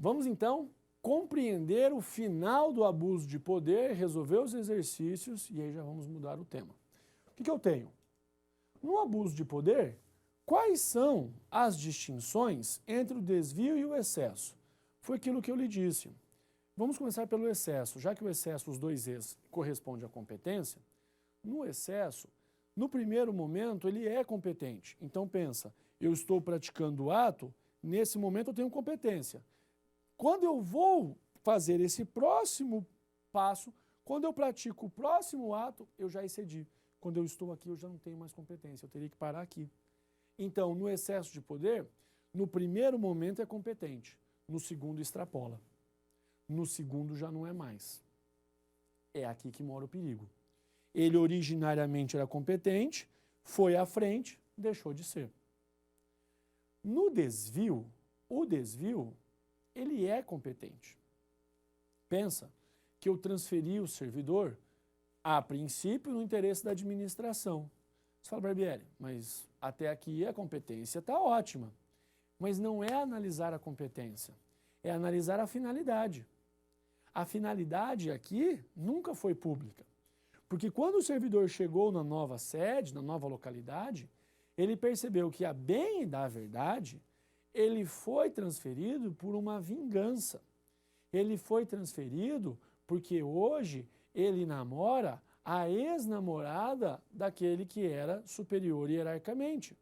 Vamos então compreender o final do abuso de poder, resolver os exercícios e aí já vamos mudar o tema. O que eu tenho? No abuso de poder, quais são as distinções entre o desvio e o excesso? Foi aquilo que eu lhe disse. Vamos começar pelo excesso. Já que o excesso, os dois E's, corresponde à competência, no excesso, no primeiro momento, ele é competente. Então pensa, eu estou praticando o ato, nesse momento eu tenho competência. Quando eu vou fazer esse próximo passo, quando eu pratico o próximo ato, eu já excedi. Quando eu estou aqui, eu já não tenho mais competência, eu teria que parar aqui. Então, no excesso de poder, no primeiro momento é competente, no segundo extrapola. No segundo já não é mais. É aqui que mora o perigo. Ele originariamente era competente, foi à frente, deixou de ser. No desvio, o desvio, ele é competente. Pensa que eu transferi o servidor, a princípio, no interesse da administração. Você fala, Barbieri, mas até aqui a competência está ótima. Mas não é analisar a competência, é analisar a finalidade. A finalidade aqui nunca foi pública. Porque quando o servidor chegou na nova sede, na nova localidade, ele percebeu que, a bem da verdade, ele foi transferido por uma vingança. Ele foi transferido porque hoje ele namora a ex-namorada daquele que era superior hierarquicamente.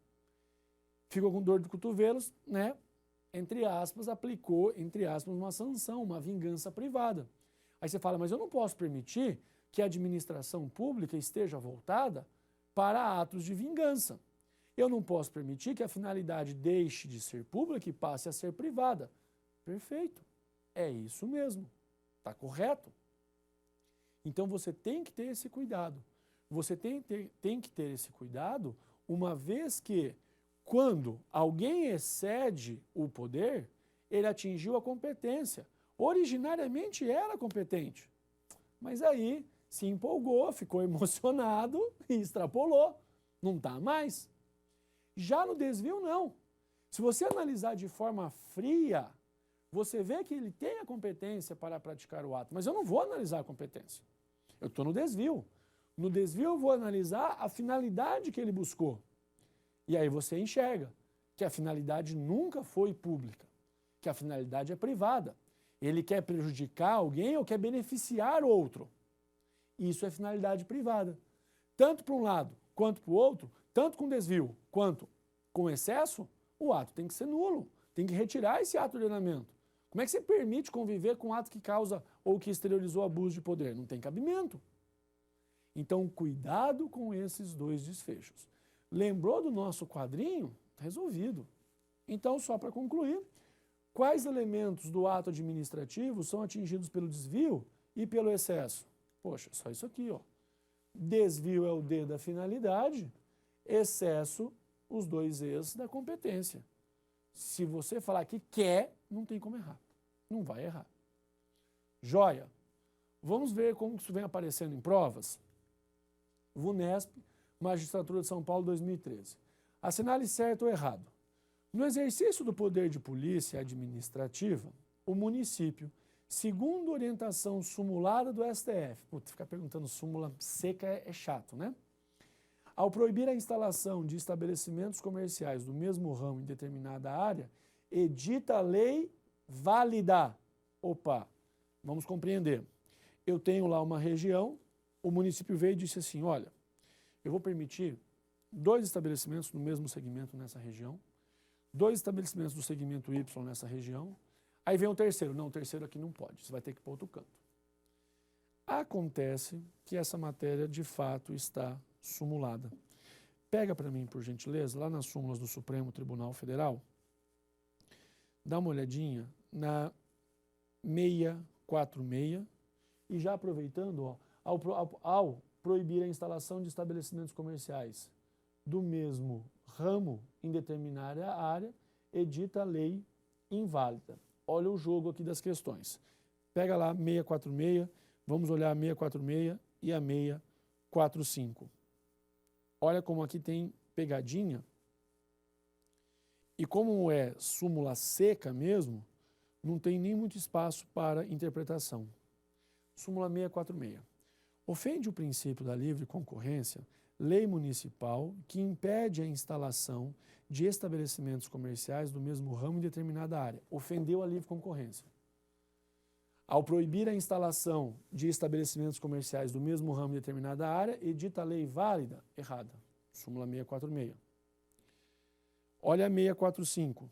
Ficou com dor de cotovelos, né? Entre aspas, aplicou, entre aspas, uma sanção, uma vingança privada. Aí você fala, mas eu não posso permitir que a administração pública esteja voltada para atos de vingança. Eu não posso permitir que a finalidade deixe de ser pública e passe a ser privada. Perfeito. É isso mesmo. Está correto. Então você tem que ter esse cuidado. Você tem que ter esse cuidado, uma vez que, quando alguém excede o poder, ele atingiu a competência. Originariamente era competente. Mas aí se empolgou, ficou emocionado e extrapolou. Não está mais. Já no desvio, não. Se você analisar de forma fria, você vê que ele tem a competência para praticar o ato, mas eu não vou analisar a competência. Eu estou no desvio. No desvio eu vou analisar a finalidade que ele buscou. E aí você enxerga que a finalidade nunca foi pública, que a finalidade é privada. Ele quer prejudicar alguém ou quer beneficiar outro. Isso é finalidade privada. Tanto para um lado quanto para o outro, tanto com desvio quanto com excesso, o ato tem que ser nulo. Tem que retirar esse ato de ordenamento. Como é que você permite conviver com um ato que causa ou que exteriorizou abuso de poder? Não tem cabimento. Então, cuidado com esses dois desfechos. Lembrou do nosso quadrinho? Está resolvido. Então, só para concluir, quais elementos do ato administrativo são atingidos pelo desvio e pelo excesso? Poxa, só isso aqui, ó. Desvio é o D da finalidade, excesso, os dois E's da competência. Se você falar que quer, não tem como errar. Não vai errar. Joia. Vamos ver como isso vem aparecendo em provas? VUNESP, Magistratura de São Paulo, 2013. Assinale certo ou errado. No exercício do poder de polícia administrativa, o município, segundo orientação sumulada do STF, ficar perguntando súmula seca é chato, né? Ao proibir a instalação de estabelecimentos comerciais do mesmo ramo em determinada área, edita a lei válida. Opa, vamos compreender. Eu tenho lá uma região, o município veio e disse assim, olha, eu vou permitir 2 estabelecimentos no mesmo segmento nessa região, 2 estabelecimentos do segmento Y nessa região, aí vem o terceiro, não, o terceiro aqui não pode, você vai ter que ir para outro canto. Acontece que essa matéria de fato está sumulada. Pega para mim, por gentileza, lá nas súmulas do Supremo Tribunal Federal, dá uma olhadinha na 646 e já aproveitando, ó, ao proibir a instalação de estabelecimentos comerciais do mesmo ramo em determinada área, edita a lei inválida. Olha o jogo aqui das questões. Pega lá 646, vamos olhar a 646 e a 645. Olha como aqui tem pegadinha. E como é súmula seca mesmo, não tem nem muito espaço para interpretação. Súmula 646. Ofende o princípio da livre concorrência lei municipal que impede a instalação de estabelecimentos comerciais do mesmo ramo em determinada área. Ofendeu a livre concorrência. Ao proibir a instalação de estabelecimentos comerciais do mesmo ramo em determinada área, edita a lei válida? Errada. Súmula 646. Olha a 645.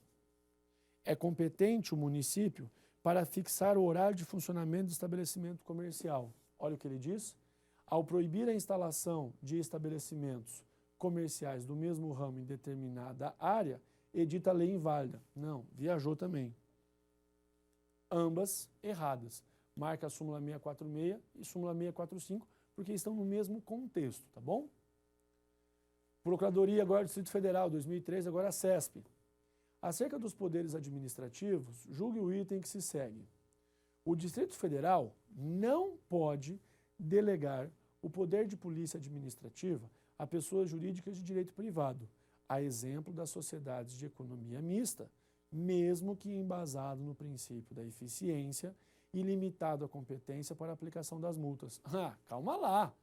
É competente o município para fixar o horário de funcionamento do estabelecimento comercial. Olha o que ele diz. Ao proibir a instalação de estabelecimentos comerciais do mesmo ramo em determinada área, edita a lei inválida. Não, viajou também. Ambas erradas. Marca a súmula 646 e súmula 645, porque estão no mesmo contexto, tá bom? Procuradoria agora do Distrito Federal, 2013, agora a CESP. Acerca dos poderes administrativos, julgue o item que se segue. O Distrito Federal não pode delegar o poder de polícia administrativa a pessoas jurídicas de direito privado, a exemplo das sociedades de economia mista, mesmo que embasado no princípio da eficiência e limitado à competência para a aplicação das multas. Calma lá.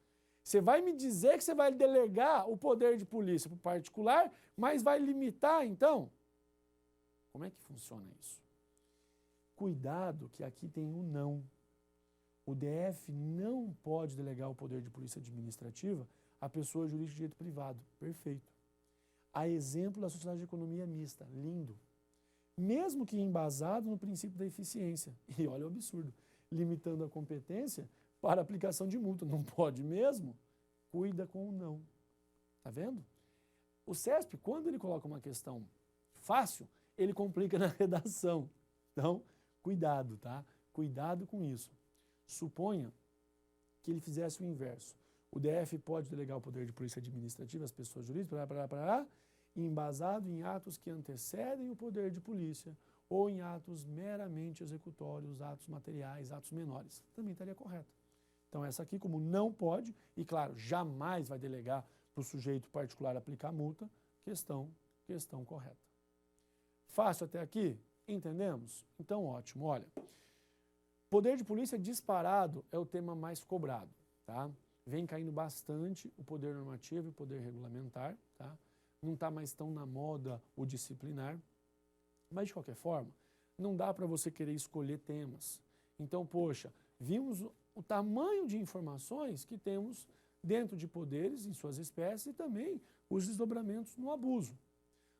Você vai me dizer que você vai delegar o poder de polícia para o particular, mas vai limitar, então? Como é que funciona isso? Cuidado que aqui tem um não. O DF não pode delegar o poder de polícia administrativa a pessoa jurídica de direito privado. Perfeito. A exemplo da sociedade de economia mista. Lindo. Mesmo que embasado no princípio da eficiência. E olha o absurdo. Limitando a competência para aplicação de multa. Não pode mesmo? Cuida com o não. Tá vendo? O CESP, quando ele coloca uma questão fácil, ele complica na redação. Então, cuidado, tá? Cuidado com isso. Suponha que ele fizesse o inverso. O DF pode delegar o poder de polícia administrativa às pessoas jurídicas, embasado em atos que antecedem o poder de polícia ou em atos meramente executórios, atos materiais, atos menores. Também estaria correto. Então, essa aqui, como não pode, e claro, jamais vai delegar para o sujeito particular aplicar multa, questão correta. Fácil até aqui? Entendemos? Então, ótimo. Olha, poder de polícia disparado é o tema mais cobrado, tá? Vem caindo bastante o poder normativo e o poder regulamentar, tá? Não está mais tão na moda o disciplinar, mas de qualquer forma, não dá para você querer escolher temas. Então, poxa, vimos o tamanho de informações que temos dentro de poderes em suas espécies e também os desdobramentos no abuso.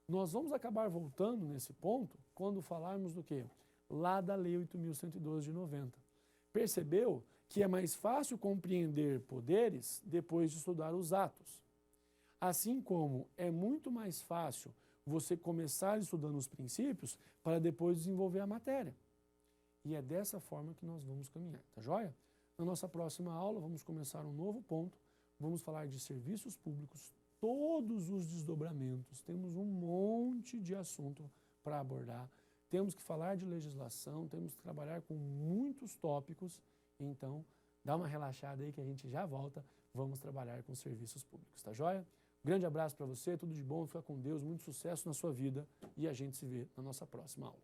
Nós vamos acabar voltando nesse ponto quando falarmos do quê? Lá da Lei 8.112 de 90. Percebeu que é mais fácil compreender poderes depois de estudar os atos. Assim como é muito mais fácil você começar estudando os princípios para depois desenvolver a matéria. E é dessa forma que nós vamos caminhar, tá joia? Na nossa próxima aula vamos começar um novo ponto, vamos falar de serviços públicos, todos os desdobramentos, temos um monte de assunto para abordar, temos que falar de legislação, temos que trabalhar com muitos tópicos, então dá uma relaxada aí que a gente já volta, vamos trabalhar com serviços públicos, tá joia? Grande abraço para você, tudo de bom, fica com Deus, muito sucesso na sua vida e a gente se vê na nossa próxima aula.